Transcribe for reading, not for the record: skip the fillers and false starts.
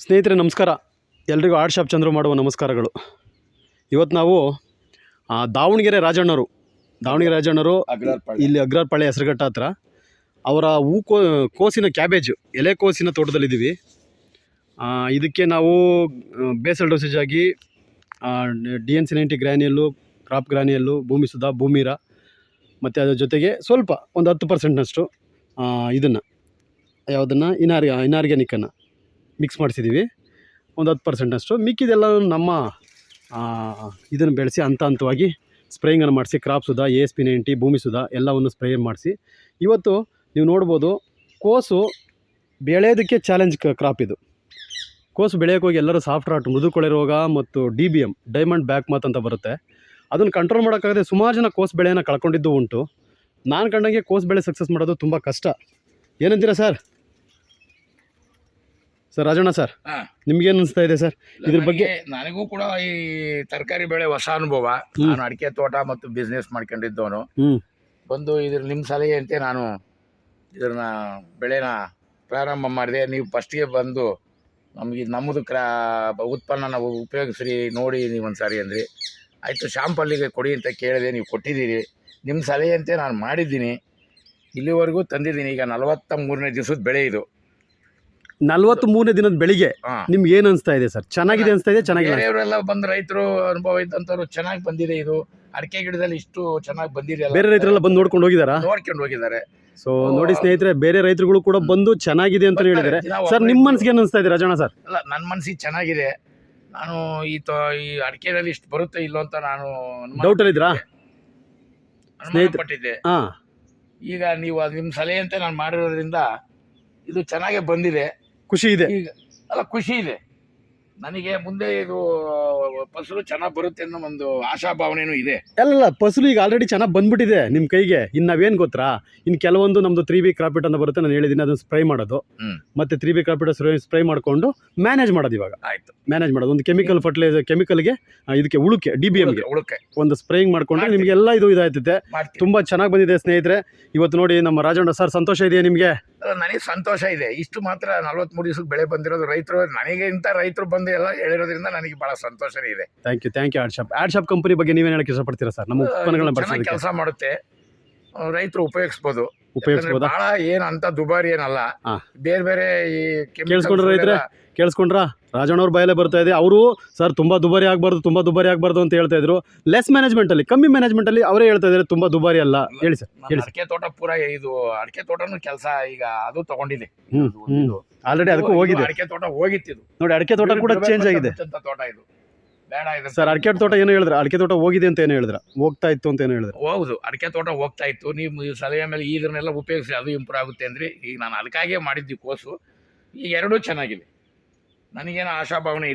ಸ್ನೇಹಿತರೆ ನಮಸ್ಕಾರ. ಎಲ್ರಿಗೂ ಆರ್ಟ್ ಶಾಪ್ ಚಂದ್ರು ಮಾಡುವ ನಮಸ್ಕಾರಗಳು. ಇವತ್ತು ನಾವು ದಾವಣಗೆರೆ ರಾಜಣ್ಣವರು ಇಲ್ಲಿ ಅಗ್ರಹಾರಪಾಳ್ಯ ಹೆಸರುಘಟ್ಟ ಹತ್ರ ಅವರ ಕೋಸಿನ ಕ್ಯಾಬೇಜ್ ಎಲೆಕೋಸಿನ ತೋಟದಲ್ಲಿದ್ದೀವಿ. ಇದಕ್ಕೆ ನಾವು ಬೇಸಲ್ ಡೋಸೇಜ್ ಆಗಿ DNC90 ಗ್ರ್ಯಾನ್ಯಲ್ಲು, ಕ್ರಾಪ್ ಗ್ರ್ಯಾನ್ಯಲ್ಲು, ಭೂಮಿ ಸುಧಾ, ಭೂಮಿರ ಮತ್ತು ಅದರ ಜೊತೆಗೆ ಸ್ವಲ್ಪ ಒಂದು 10%ನಷ್ಟು ಇದನ್ನು ಯಾವುದನ್ನು ಇನಾರ್ಗ್ಯಾನಿಕ್ಕನ್ನು ಮಿಕ್ಸ್ ಮಾಡಿಸಿದ್ದೀವಿ. ಒಂದು 10%ನಷ್ಟು. ಮಿಕ್ಕಿದೆಲ್ಲ ನಮ್ಮ ಇದನ್ನು ಬೆಳೆಸಿ ಹಂತವಾಗಿ ಸ್ಪ್ರೇಯಿಂಗನ್ನು ಮಾಡಿಸಿ ಕ್ರಾಪ್ ಸುಧಾ, ASP90, ಭೂಮಿ ಸುಧಾ ಎಲ್ಲವನ್ನು ಸ್ಪ್ರೇ ಮಾಡಿಸಿ ಇವತ್ತು ನೀವು ನೋಡ್ಬೋದು. ಕೋಸು ಬೆಳೆಯೋದಕ್ಕೆ ಚಾಲೆಂಜ್ ಕ್ರಾಪ್ ಇದು. ಕೋಸು ಬೆಳೆಯೋಕೆ ಹೋಗಿ ಎಲ್ಲರೂ ಸಾಫ್ಟ್ ರಾಟ್, ಮೃದು ಕೊಳೆ ರೋಗ ಮತ್ತು DBM, ಡೈಮಂಡ್ ಬ್ಯಾಕ್ ಮಾತ್ ಅಂತ ಬರುತ್ತೆ. ಅದನ್ನು ಕಂಟ್ರೋಲ್ ಮಾಡೋಕ್ಕಾಗದೆ ಸುಮಾರು ಜನ ಕೋಸು ಬೆಳೆಯನ್ನು ಕಳ್ಕೊಂಡಿದ್ದು ಉಂಟು. ನಾನು ಕಂಡಂಗೆ ಕೋಸು ಬೆಳೆ ಸಕ್ಸಸ್ ಮಾಡೋದು ತುಂಬ ಕಷ್ಟ. ಏನಂತೀರಾ ಸರ್? ರಾಜಣ್ಣ ಸರ್, ನಿಮ್ಗೇನು ಅನಿಸ್ತಾ ಇದೆ ಸರ್ ಇದ್ರ ಬಗ್ಗೆ? ನನಗೂ ಕೂಡ ಈ ತರಕಾರಿ ಬೆಳೆ ಹೊಸ ಅನುಭವ. ನಾನು ಅಡಿಕೆ ತೋಟ ಮತ್ತು ಬಿಸ್ನೆಸ್ ಮಾಡ್ಕೊಂಡಿದ್ದವನು. ಬಂದು ಇದ್ರ ನಿಮ್ಮ ಸಲಹೆಯಂತೆ ನಾನು ಇದನ್ನ ಬೆಳೆನ ಪ್ರಾರಂಭ ಮಾಡಿದೆ. ನೀವು ಫಸ್ಟ್ಗೆ ಬಂದು ನಮಗೆ ನಮ್ಮದು ಉತ್ಪನ್ನ ನಾವು ಉಪಯೋಗಿಸ್ರಿ ನೋಡಿ ನೀವು ಒಂದು ಸಾರಿ ಅಂದ್ರಿ. ಆಯಿತು, ಶಾಂಪಲ್ಲಿಗೆ ಕೊಡಿ ಅಂತ ಕೇಳಿದೆ, ನೀವು ಕೊಟ್ಟಿದ್ದೀರಿ. ನಿಮ್ಮ ಸಲಹೆಯಂತೆ ನಾನು ಮಾಡಿದ್ದೀನಿ, ಇಲ್ಲಿವರೆಗೂ ತಂದಿದ್ದೀನಿ. ಈಗ 43ನೇ ದಿವಸದ ಬೆಳೆ ಇದು. 43ನೇ ದಿನದ ಬೆಳಿಗ್ಗೆ ನಿಮ್ಗೆ ಏನು ಅನಿಸ್ತಾ ಇದೆ ಸರ್? ಚೆನ್ನಾಗಿದೆ ಅನಿಸ್ತಾ ಇದೆ? ಚೆನ್ನಾಗಿದೆ. ಬೇರೆಯವರೆಲ್ಲ ಬಂದು ರೈತರು ಅನುಭವ ಇದ್ದಂಥವ್ರು ಚೆನ್ನಾಗಿ ಬಂದಿದೆ. ಇದು ಅಡಿಕೆ ಗಿಡದಲ್ಲಿ ಇಷ್ಟು ಚೆನ್ನಾಗಿ ಬಂದಿದೆ. ಬೇರೆ ರೈತರೆಲ್ಲ ಬಂದು ನೋಡ್ಕೊಂಡು ಹೋಗಿದ್ದಾರೆ. ಸೊ ನೋಡಿ ಸ್ನೇಹಿತರೆ, ಬೇರೆ ರೈತರುಗಳು ಕೂಡ ಬಂದು ಚೆನ್ನಾಗಿದೆ ಅಂತ ಹೇಳಿದ್ದಾರೆ. ಸರ್ ನಿಮ್ಮ ಮನಸ್ಸಿಗೆ ಏನು ಅನಿಸ್ತಾ ಇದೆ ರಾಜಣ್ಣ ಸರ್? ಅಲ್ಲ, ನನ್ನ ಮನಸ್ಸಿಗೆ ಚೆನ್ನಾಗಿದೆ. ನಾನು ಈ ಅಡಿಕೆನಲ್ಲಿ ಇಷ್ಟು ಬರುತ್ತೆ ಇಲ್ಲೋ ಅಂತ ನಾನು ಡೌಟಲ್ಲಿದ್ರಾ ಪಟ್ಟಿದ್ದೆ. ಈಗ ನೀವು ನಿಮ್ಮ ಸಲಹೆಯಂತೆ ನಾನು ಮಾಡಿರೋದ್ರಿಂದ ಇದು ಚೆನ್ನಾಗೇ ಬಂದಿದೆ. ಖುಷಿ ಇದೆ. ಈಗ ಅಲ್ಲ, ಖುಷಿ ಇದೆ ನನಗೆ. ಮುಂದೆ ಇದು ಫಸಲು ಚೆನ್ನಾಗಿ ಬರುತ್ತೆ ಅನ್ನೋ ಒಂದು ಆಶಾಭಾವನೆನೂ ಇದೆ. ಅಲ್ಲ, ಫಸಲು ಈಗ ಆಲ್ರೆಡಿ ಚೆನ್ನಾಗಿ ಬಂದ್ಬಿಟ್ಟಿದೆ ನಿಮ್ಮ ಕೈಗೆ. ಇನ್ನು ನಾವೇನು ಗೊತ್ತಾ, ಇನ್ನು ಕೆಲವೊಂದು ನಮ್ಮದು 3B ಕ್ರಾಪಿಟ್ ಅಂತ ಬರುತ್ತೆ, ನಾನು ಹೇಳಿದ್ದೀನಿ, ಅದನ್ನು ಸ್ಪ್ರೈ ಮಾಡೋದು. ಮತ್ತೆ 3B ಕ್ರಾಪಿಟ್ ಸ್ಪ್ರೈ ಮಾಡಿಕೊಂಡು ಮ್ಯಾನೇಜ್ ಮಾಡೋದು. ಇವಾಗ ಆಯಿತು, ಮ್ಯಾನೇಜ್ ಮಾಡೋದು. ಒಂದು ಕೆಮಿಕಲ್ ಫರ್ಟಿಲೈಸರ್, ಕೆಮಿಕಲ್ಗೆ ಇದಕ್ಕೆ ಉಳುಕೆ, DBMಗೆ ಒಂದು ಸ್ಪ್ರೇಯಿಂಗ್ ಮಾಡಿಕೊಂಡ್ರೆ ನಿಮಗೆಲ್ಲ ಇದಾಯ್ತದೆ. ತುಂಬ ಚೆನ್ನಾಗಿ ಬಂದಿದೆ ಸ್ನೇಹಿತರೆ. ಇವತ್ತು ನೋಡಿ ನಮ್ಮ ರಾಜಣ್ಣ ಸರ್, ಸಂತೋಷ ಇದೆಯಾ ನಿಮಗೆ? ನನಗೆ ಸಂತೋಷ ಇದೆ. ಇಷ್ಟು ಮಾತ್ರ 43 ದಿವಸಕ್ಕೆ ಬೆಳೆ ಬಂದಿರೋದು ರೈತರು ನನಗೆ ಇಂಥ ರೈತರು ಬಂದು ಎಲ್ಲ ಹೇಳಿರೋದ್ರಿಂದ ನನಗೆ ಬಹಳ ಸಂತೋಷನೇ ಇದೆ. Thank you art shop company ಬಗ್ಗೆ ನೀವೇನು ಹೇಳಕ್ಕೆ ಇಷ್ಟಪಡ್ತೀರಾ ಸರ್? ನಮ್ಮ ಉತ್ಪನ್ನಗಳನ್ನ ಕೆಲಸ ಮಾಡುತ್ತೆ, ರೈತರು ಉಪಯೋಗಿಸ್ಬೋದಾ? ಬಹಳ ಏನು ಅಂತ ದುಬಾರಿ ಏನಲ್ಲ. ಬೇರೆ ಬೇರೆ ಈ ಕೇಳಿಸ್ಕೊಂಡ್ರ ರಾಜಣ್ಣವ್ರ ಬಾಯಲ್ಲೇ ಬರ್ತಾ ಇದೆ. ಅವರು ಸರ್ ತುಂಬಾ ದುಬಾರಿ ಆಗಬಾರ್ದು ಅಂತ ಹೇಳ್ತಾ ಇದ್ರು. ಲೆಸ್ ಮ್ಯಾನೇಜ್ಮೆಂಟ್ ಅಲ್ಲಿ, ಕಮ್ಮಿ ಮ್ಯಾನೇಜ್ಮೆಂಟ್ ಅಲ್ಲಿ ಅವರೇ ಹೇಳ್ತಾ ಇದ್ದಾರೆ ತುಂಬಾ ದುಬಾರಿ ಅಲ್ಲ. ಹೇಳಿ ಸರ್. ಅಡಿಕೆ ತೋಟ ಪೂರ ಇದು ಅಡಿಕೆ ತೋಟನು ಕೆಲಸ ಈಗ ಅದು ತಗೊಂಡಿದೆ. ಆಲ್ರೆಡಿ ಅದಕ್ಕೂ ಹೋಗಿದೆ. ಅಡಿಕೆ ತೋಟ ಹೋಗಿತ್ತು ನೋಡಿ, ಅಡಿಕೆ ತೋಟ ಕೂಡ ಚೇಂಜ್ ಆಗಿದೆ. ತೋಟ ಇದು ಬೇಡ ಇದೆ ಸರ್. ಅಡಿಕೆ ತೋಟ ಏನು ಹೇಳಿದ್ರ? ಅಡಿಕೆ ತೋಟ ಹೋಗಿದೆ ಅಂತ ಏನು ಹೇಳಿದ್ರ? ಹೋಗ್ತಾ ಇತ್ತು ಅಂತ ಏನು ಹೇಳಿದ್ರ? ಹೌದು, ಅಡಿಕೆ ತೋಟ ಹೋಗ್ತಾ ಇತ್ತು. ನೀವು ಸಲಹೆ ಮೇಲೆ ಇದನ್ನೆಲ್ಲ ಉಪಯೋಗಿಸಿ ಅದು ಇಂಪ್ರೂವ್ ಆಗುತ್ತೆ ಅಂದ್ರೆ ಈಗ ನಾನು ಅದಕ್ಕಾಗಿಯೇ ಮಾಡಿದ್ವಿ ಕೋಸು. ಈಗ ಎರಡೂ ಚೆನ್ನಾಗಿದೆ. ನನಗೇನು ಆಶಾಭಾವನೆ